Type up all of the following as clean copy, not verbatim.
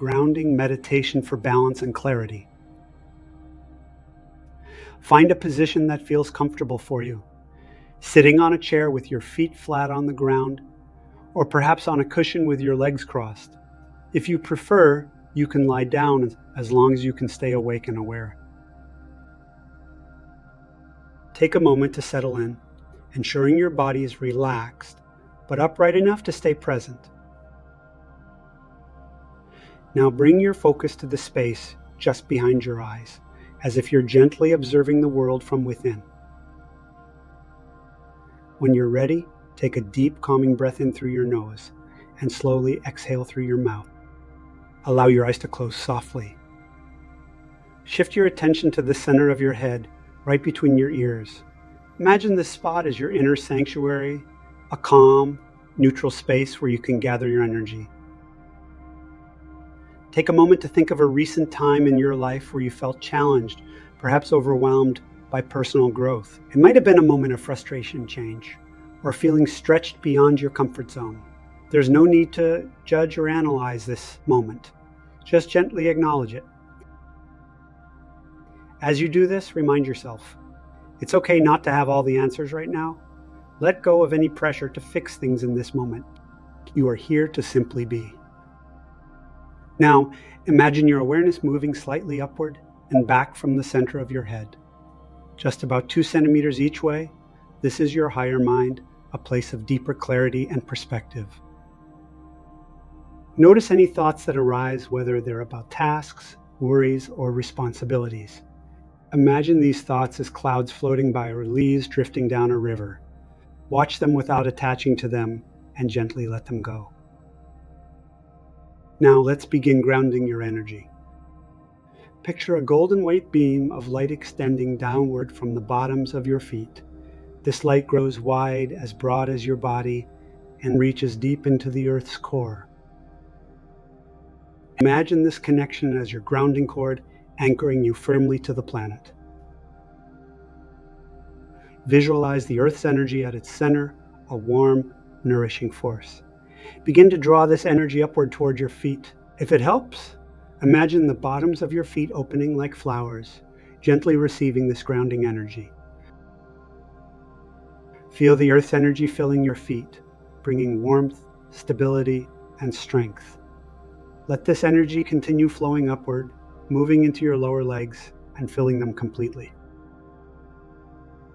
grounding meditation for balance and clarity. Find a position that feels comfortable for you, sitting on a chair with your feet flat on the ground, or perhaps on a cushion with your legs crossed. If you prefer, you can lie down as long as you can stay awake and aware. Take a moment to settle in, ensuring your body is relaxed, but upright enough to stay present. Now bring your focus to the space just behind your eyes, as if you're gently observing the world from within. When you're ready, take a deep, calming breath in through your nose and slowly exhale through your mouth. Allow your eyes to close softly. Shift your attention to the center of your head, right between your ears. Imagine this spot as your inner sanctuary, a calm, neutral space where you can gather your energy. Take a moment to think of a recent time in your life where you felt challenged, perhaps overwhelmed by personal growth. It might have been a moment of frustration, change, or feeling stretched beyond your comfort zone. There's no need to judge or analyze this moment. Just gently acknowledge it. As you do this, remind yourself, it's okay not to have all the answers right now. Let go of any pressure to fix things in this moment. You are here to simply be. Now, imagine your awareness moving slightly upward and back from the center of your head. Just about 2 centimeters each way, this is your higher mind, a place of deeper clarity and perspective. Notice any thoughts that arise, whether they're about tasks, worries, or responsibilities. Imagine these thoughts as clouds floating by or leaves drifting down a river. Watch them without attaching to them and gently let them go. Now let's begin grounding your energy. Picture a golden white beam of light extending downward from the bottoms of your feet. This light grows wide, as broad as your body, and reaches deep into the Earth's core. Imagine this connection as your grounding cord, anchoring you firmly to the planet. Visualize the Earth's energy at its center, a warm, nourishing force. Begin to draw this energy upward toward your feet. If it helps, imagine the bottoms of your feet opening like flowers, gently receiving this grounding energy. Feel the Earth's energy filling your feet, bringing warmth, stability, and strength. Let this energy continue flowing upward, moving into your lower legs and filling them completely.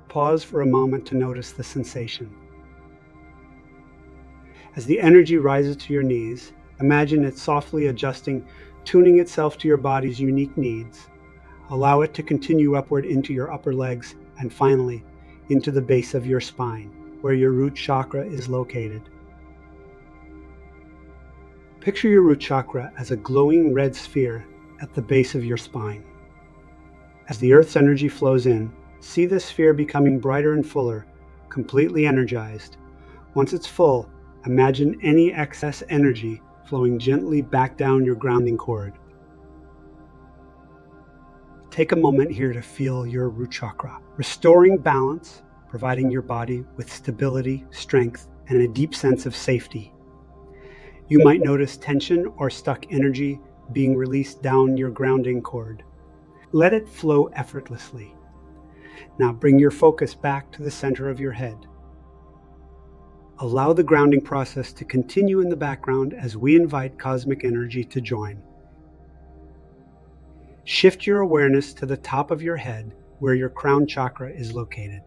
Pause for a moment to notice the sensation. As the energy rises to your knees, imagine it softly adjusting, tuning itself to your body's unique needs. Allow it to continue upward into your upper legs and finally into the base of your spine, where your root chakra is located. Picture your root chakra as a glowing red sphere at the base of your spine. As the Earth's energy flows in, see this sphere becoming brighter and fuller, completely energized. Once it's full, imagine any excess energy flowing gently back down your grounding cord. Take a moment here to feel your root chakra, restoring balance, providing your body with stability, strength, and a deep sense of safety. You might notice tension or stuck energy being released down your grounding cord. Let it flow effortlessly. Now bring your focus back to the center of your head. Allow the grounding process to continue in the background as we invite cosmic energy to join. Shift your awareness to the top of your head where your crown chakra is located.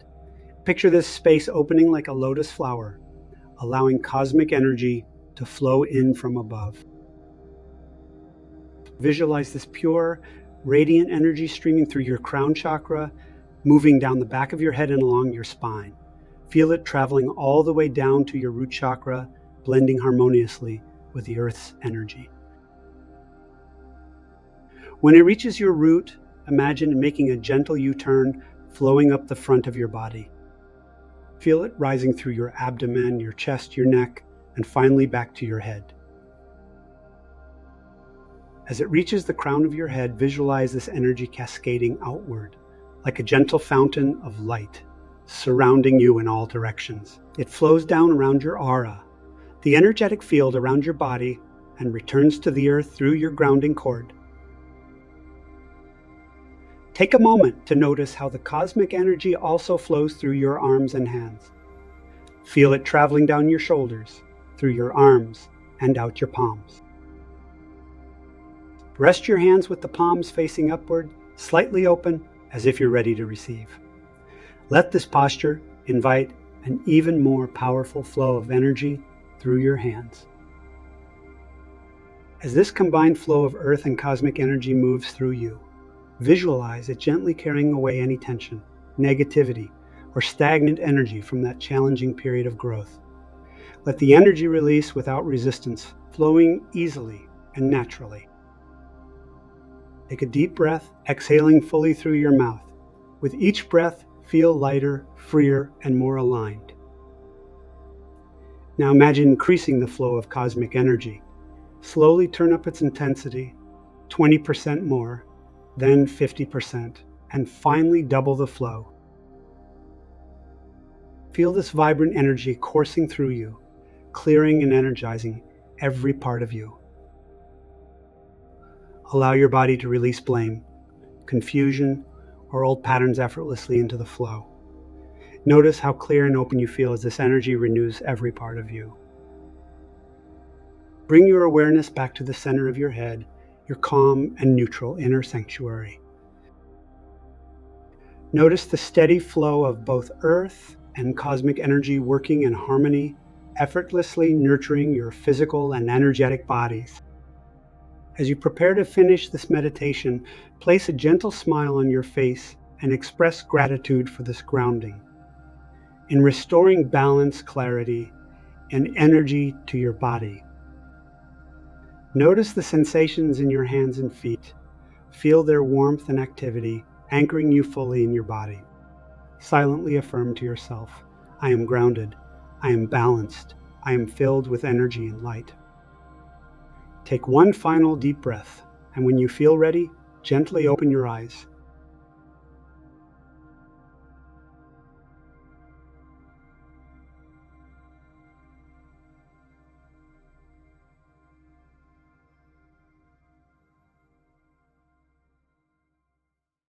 Picture this space opening like a lotus flower, allowing cosmic energy to flow in from above. Visualize this pure, radiant energy streaming through your crown chakra, moving down the back of your head and along your spine. Feel it traveling all the way down to your root chakra, blending harmoniously with the Earth's energy. When it reaches your root, imagine making a gentle U-turn, flowing up the front of your body. Feel it rising through your abdomen, your chest, your neck, and finally back to your head. As it reaches the crown of your head, visualize this energy cascading outward, like a gentle fountain of light, surrounding you in all directions. It flows down around your aura, the energetic field around your body, and returns to the earth through your grounding cord. Take a moment to notice how the cosmic energy also flows through your arms and hands. Feel it traveling down your shoulders, through your arms, and out your palms. Rest your hands with the palms facing upward, slightly open, as if you're ready to receive. Let this posture invite an even more powerful flow of energy through your hands. As this combined flow of earth and cosmic energy moves through you, visualize it gently carrying away any tension, negativity, or stagnant energy from that challenging period of growth. Let the energy release without resistance, flowing easily and naturally. Take a deep breath, exhaling fully through your mouth. With each breath, feel lighter, freer, and more aligned. Now imagine increasing the flow of cosmic energy. Slowly turn up its intensity, 20% more, then 50%, and finally double the flow. Feel this vibrant energy coursing through you, clearing and energizing every part of you. Allow your body to release blame, confusion, or old patterns effortlessly into the flow. Notice how clear and open you feel as this energy renews every part of you. Bring your awareness back to the center of your head, your calm and neutral inner sanctuary. Notice the steady flow of both earth and cosmic energy working in harmony, effortlessly nurturing your physical and energetic bodies. As you prepare to finish this meditation, place a gentle smile on your face and express gratitude for this grounding. In restoring balance, clarity, and energy to your body. Notice the sensations in your hands and feet. Feel their warmth and activity, anchoring you fully in your body. Silently affirm to yourself, I am grounded, I am balanced, I am filled with energy and light. Take one final deep breath, and when you feel ready, gently open your eyes.